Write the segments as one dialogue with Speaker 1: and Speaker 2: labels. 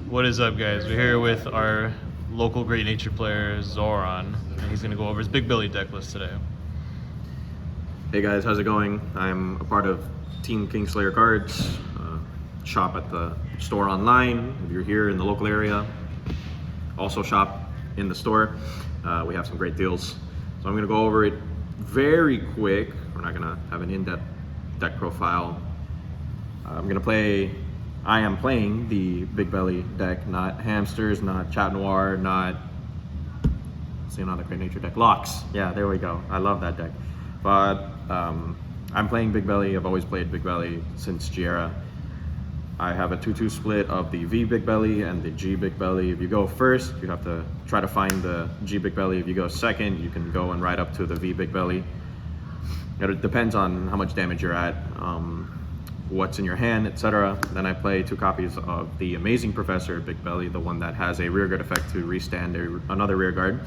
Speaker 1: What is up, guys? We're here with our local Great Nature player, Zoran, and he's going to go over his Bigbelly deck list today.
Speaker 2: Hey guys, how's it going? I'm a part of Team kingslayercards, shop at the store online if you're here in the local area. Also shop in the store. We have some great deals. So I'm going to go over it very quick. We're not going to have an in-depth deck profile. I am playing the Bigbelly deck, not Hamsters, not Chat Noir, not, see another Great Nature deck, Locks. Yeah, there we go. I love that deck. But I'm playing Bigbelly. I've always played Bigbelly since Giera. I have a 2-2 split of the V Bigbelly and the G Bigbelly. If you go first, you have to try to find the G Bigbelly. If you go second, you can go and ride up to the V Bigbelly. It depends on how much damage you're at, what's in your hand, etc. Then I play 2 copies of the Amazing Professor Bigbelly, the one that has a rearguard effect to restand another rearguard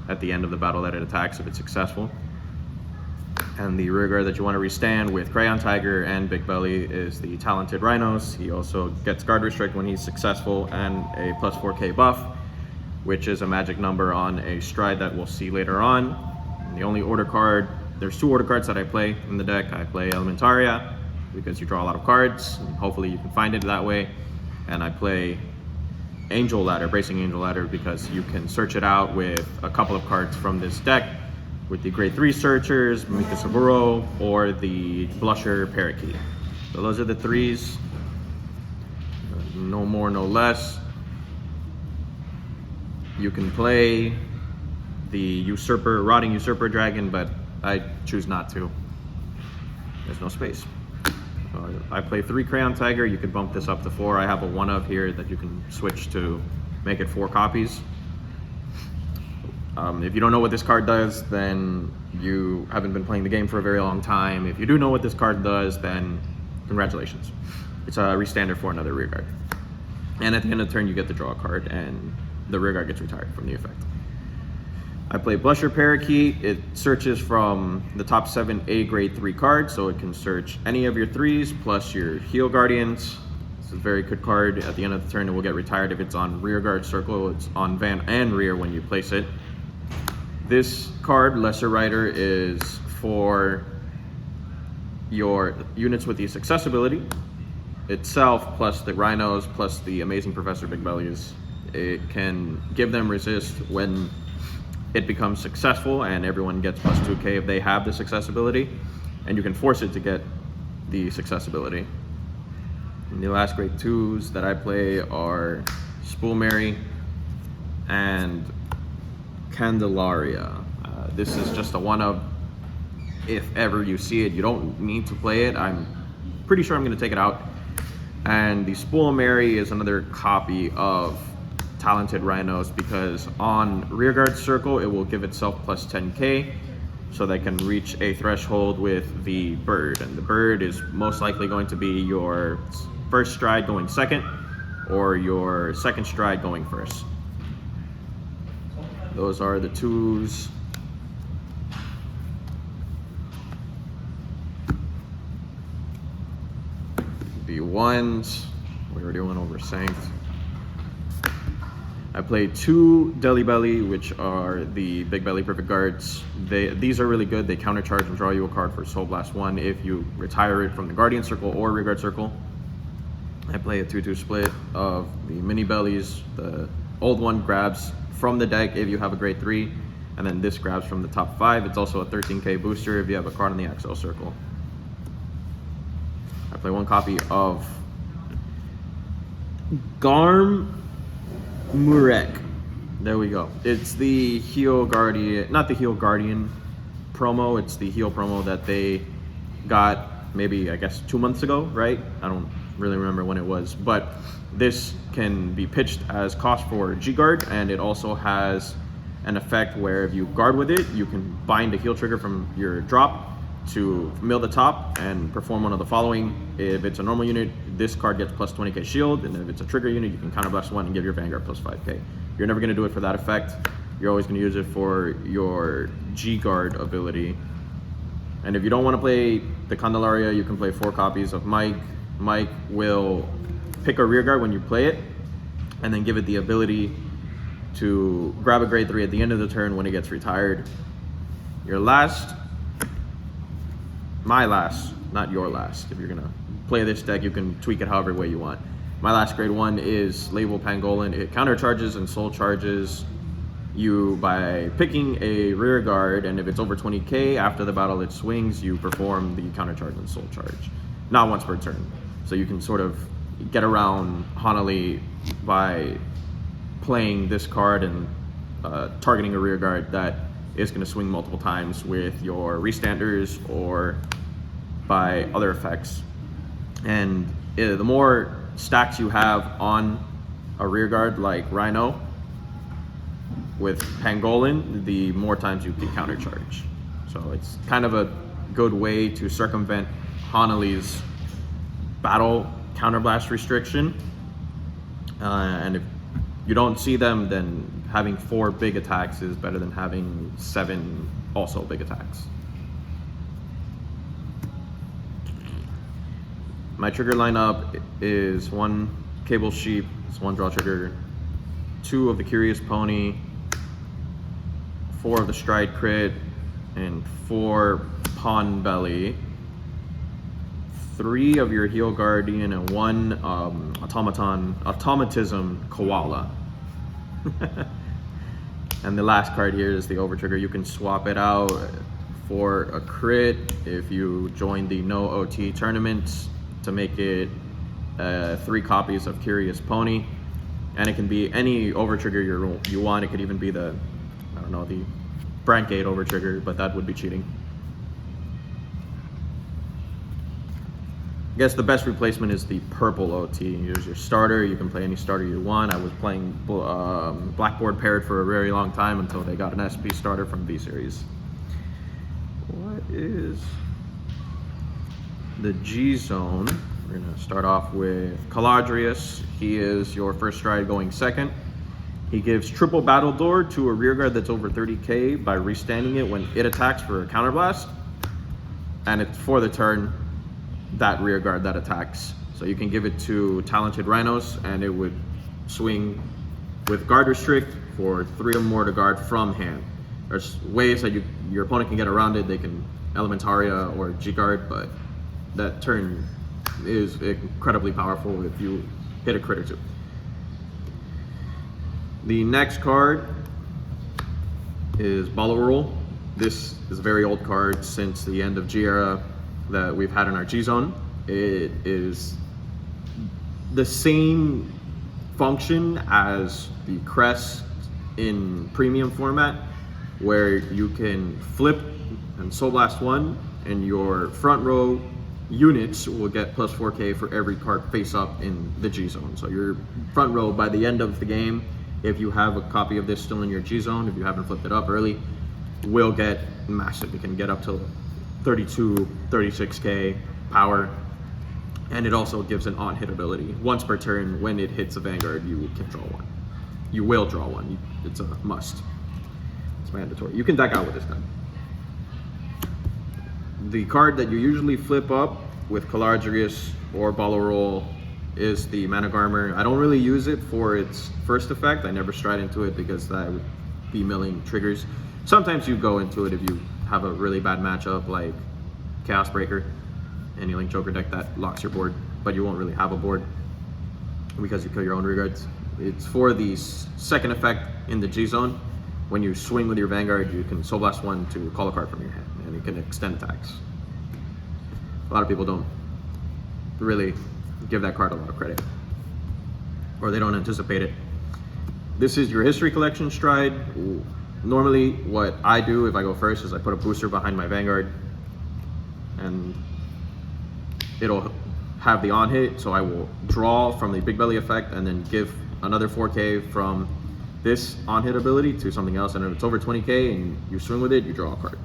Speaker 2: at the end of the battle that it attacks if it's successful. And the rearguard that you want to restand with Crayon Tiger and Bigbelly is the Talented Rhinos. He also gets guard restrict when he's successful and a plus 4k buff, which is a magic number on a stride that we'll see later on. And the only order card, there's 2 order cards that I play in the deck. I play Elementaria, because you draw a lot of cards, and hopefully you can find it that way. And I play Angel Ladder, Bracing Angel Ladder, because you can search it out with a couple of cards from this deck, with the Grade 3 Searchers, Mika Saburo, or the Blusher Parakeet. So those are the 3s, no more, no less. You can play the Rotting Usurper Dragon, but I choose not to. There's no space. I play 3 Crayon Tiger. You could bump this up to 4. I have a 1 of here that you can switch to make it 4 copies. If you don't know what this card does, then you haven't been playing the game for a very long time. If you do know what this card does, then congratulations. It's a restander for another rearguard. And at the end of the turn, you get to draw a card, and the rearguard gets retired from the effect. I play Blusher Parakeet. It searches from the top 7 A grade 3 cards, so it can search any of your 3s plus your Heal Guardians. This is a very good card. At the end of the turn, it will get retired if it's on rearguard circle. It's on van and rear when you place it. This card, Lesser Rider, is for your units with the accessibility itself, plus the Rhinos, plus the Amazing Professor Bigbellies. It can give them resist when it becomes successful, and everyone gets plus 2k if they have this accessibility, and you can force it to get the accessibility. And the last grade 2s that I play are Spool Mary and Candelaria. This is just a 1-of. If ever you see it, you don't need to play it. I'm pretty sure I'm going to take it out. And the Spool Mary is another copy of Talented Rhinos, because on rearguard circle it will give itself plus 10k, so they can reach a threshold with the bird, and the bird is most likely going to be your first stride going second or your second stride going first. Those are the 2s. The 1s, we already went over Saint. I play 2 Deli Belly, which are the Bigbelly Perfect Guards. These are really good. They countercharge and draw you a card for Soul Blast 1 if you retire it from the Guardian Circle or Rearguard Circle. I play a 2-2 split of the Mini Bellies. The old one grabs from the deck if you have a grade 3, and then this grabs from the top 5. It's also a 13k booster if you have a card in the XL Circle. I play 1 copy of Garm Murek. There we go. It's the Heal Guardian, not the Heal Guardian promo, it's the Heal promo that they got maybe, I guess, 2 months ago, right? I don't really remember when it was, but this can be pitched as cost for G-Guard, and it also has an effect where if you guard with it, you can bind a heal trigger from your drop to mill the top and perform one of the following. If it's a normal unit, this card gets plus 20k shield, and if it's a trigger unit, you can counterblast 1 and give your Vanguard plus 5k. You're never going to do it for that effect. You're always going to use it for your G-Guard ability. And if you don't want to play the Candelaria, you can play 4 copies of Mike. Mike will pick a rear guard when you play it, and then give it the ability to grab a grade 3 at the end of the turn when it gets retired. Your last, my last, not your last. If you're gonna play this deck, you can tweak it however way you want. My last grade 1 is Label Pangolin. It countercharges and soul charges you by picking a rear guard, and if it's over 20k after the battle it swings, you perform the countercharge and soul charge. Not once per turn. So you can sort of get around Hanali by playing this card and targeting a rear guard that is going to swing multiple times with your restanders or by other effects. And the more stacks you have on a rear guard like Rhino with Pangolin, the more times you can countercharge. So it's kind of a good way to circumvent Hanali's battle counterblast restriction. And if you don't see them, then having 4 big attacks is better than having 7 also big attacks. My trigger lineup is 1 Cable Sheep, it's 1 draw trigger, 2 of the Curious Pony, 4 of the Stride Crit, and 4 Pawn Belly, 3 of your Heel Guardian, and 1 Automatism Koala. And the last card here is the Overtrigger. You can swap it out for a crit if you join the No OT tournament to make it 3 copies of Curious Pony. And it can be any Overtrigger you want. It could even be the, I don't know, the Brandgate Overtrigger, but that would be cheating. I guess the best replacement is the purple OT. Here's your starter. You can play any starter you want. I was playing Blackboard paired for a very long time until they got an SP starter from V-Series. What is the G-Zone? We're going to start off with Caladrius. He is your first stride going second. He gives triple battle door to a rear guard that's over 30k by restanding it when it attacks for a counterblast. And it's for the turn, that rear guard that attacks. So you can give it to Talented Rhinos and it would swing with guard restrict for 3 or more to guard from hand. There's ways that your opponent can get around it. They can Elementaria or G-Guard, but that turn is incredibly powerful if you hit a crit or 2. The next card is Ballarul. This is a very old card since the end of G era that we've had in our G-Zone. It is the same function as the Crest in premium format, where you can flip and Soul Blast 1 and your front row units will get plus 4k for every card face up in the G-Zone. So your front row, by the end of the game, if you have a copy of this still in your G-Zone, if you haven't flipped it up early, will get massive. It can get up to 32, 36k power, and it also gives an on-hit ability. Once per turn, when it hits a Vanguard, you can draw 1. You will draw 1. It's a must. It's mandatory. You can deck out with this time. The card that you usually flip up with Caladrius or Ballarul is the Mana Garmer. I don't really use it for its first effect. I never stride into it because that would be milling triggers. Sometimes you go into it if you have a really bad matchup like Chaos Breaker and you link Joker deck that locks your board, but you won't really have a board because you kill your own rear guards. It's for the second effect in the G-Zone. When you swing with your Vanguard, you can Soul Blast 1 to call a card from your hand, and you can extend attacks. A lot of people don't really give that card a lot of credit, or they don't anticipate it. This is your History Collection stride. Normally, what I do if I go first is I put a booster behind my Vanguard, and it'll have the on hit, so I will draw from the Bigbelly effect and then give another 4k from this on hit ability to something else, and if it's over 20k and you swing with it, you draw a card.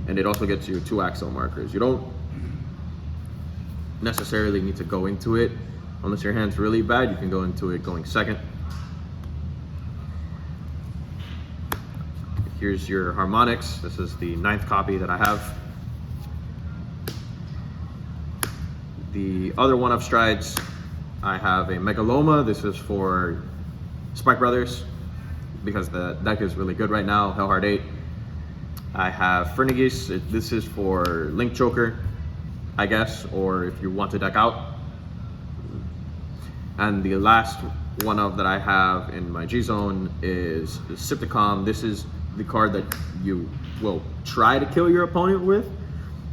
Speaker 2: And it also gets you 2 Axel markers. You don't necessarily need to go into it unless your hand's really bad. You can go into it going second. Here's your Harmonics. This is the 9th copy that I have. The other one of strides, I have a Megaloma. This is for Spike Brothers, because the deck is really good right now. Hellheart 8. I have Fernigis. This is for Link Choker, I guess, or if you want to deck out. And the last one of that I have in my G zone is Sipticom. This is the card that you will try to kill your opponent with.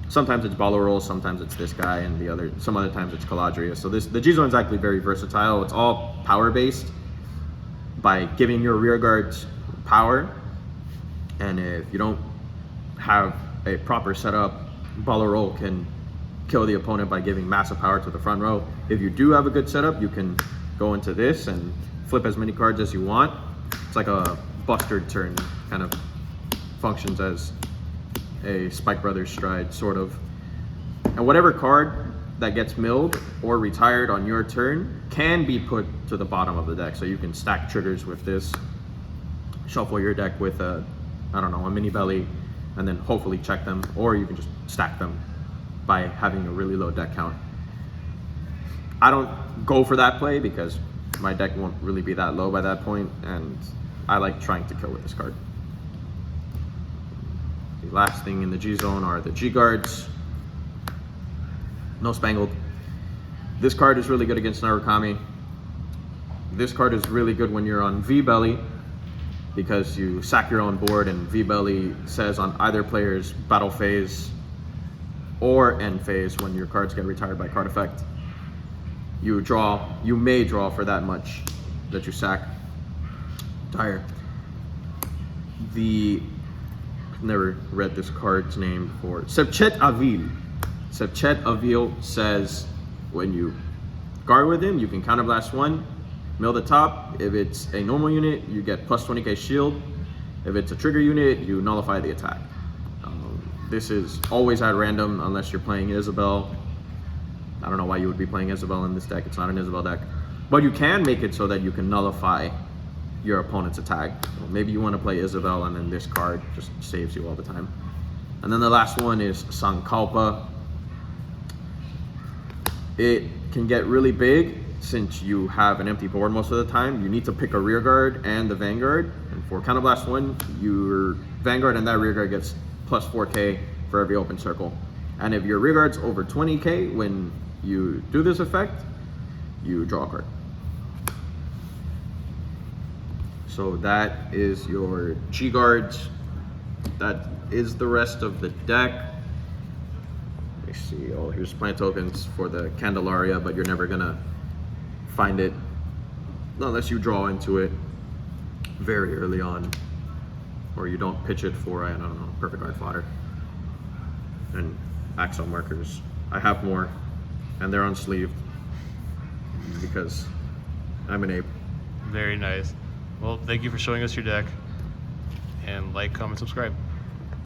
Speaker 2: Sometimes it's Balorol, sometimes it's this guy, and some other times it's Caladria. So the G zone is actually very versatile. It's all power based by giving your rear guards power. And if you don't have a proper setup, Balorol can kill the opponent by giving massive power to the front row. If you do have a good setup, you can go into this and flip as many cards as you want. It's like a Buster turn, kind of functions as a Spike Brothers stride, sort of. And whatever card that gets milled or retired on your turn can be put to the bottom of the deck. So you can stack triggers with this, shuffle your deck with a mini belly, and then hopefully check them, or you can just stack them by having a really low deck count. I don't go for that play because my deck won't really be that low by that point, and I like trying to kill with this card. The last thing in the G zone are the G guards. No Spangled. This card is really good against Narukami. This card is really good when you're on V-Belly, because you sack your own board, and V-Belly says on either player's battle phase or end phase, when your cards get retired by card effect, you may draw for that much that you sack. Dire. I've never read this card's name before. Sebchet Avil. Sebchet Avil says when you guard with him, you can counterblast 1, mill the top. If it's a normal unit, you get plus 20k shield. If it's a trigger unit, you nullify the attack. This is always at random unless you're playing Isabel. I don't know why you would be playing Isabel in this deck. It's not an Isabel deck. But you can make it so that you can nullify your opponent's attack. So maybe you want to play Isabel, and then this card just saves you all the time. And then the last one is Sankalpa. It can get really big since you have an empty board most of the time. You need to pick a rear guard and the Vanguard. And for Counterblast 1, your Vanguard and that rear guard gets plus 4k for every open circle. And if your rear guard's over 20k when you do this effect, you draw a card. So that is your G guards. That is the rest of the deck. Let me see. Oh, here's plant tokens for the Candelaria, but you're never gonna find it unless you draw into it very early on, or you don't pitch it for, I don't know, perfect guard fodder. And axle markers. I have more, and they're unsleeved because I'm an ape.
Speaker 1: Very nice. Well, thank you for showing us your deck, and like, comment, subscribe.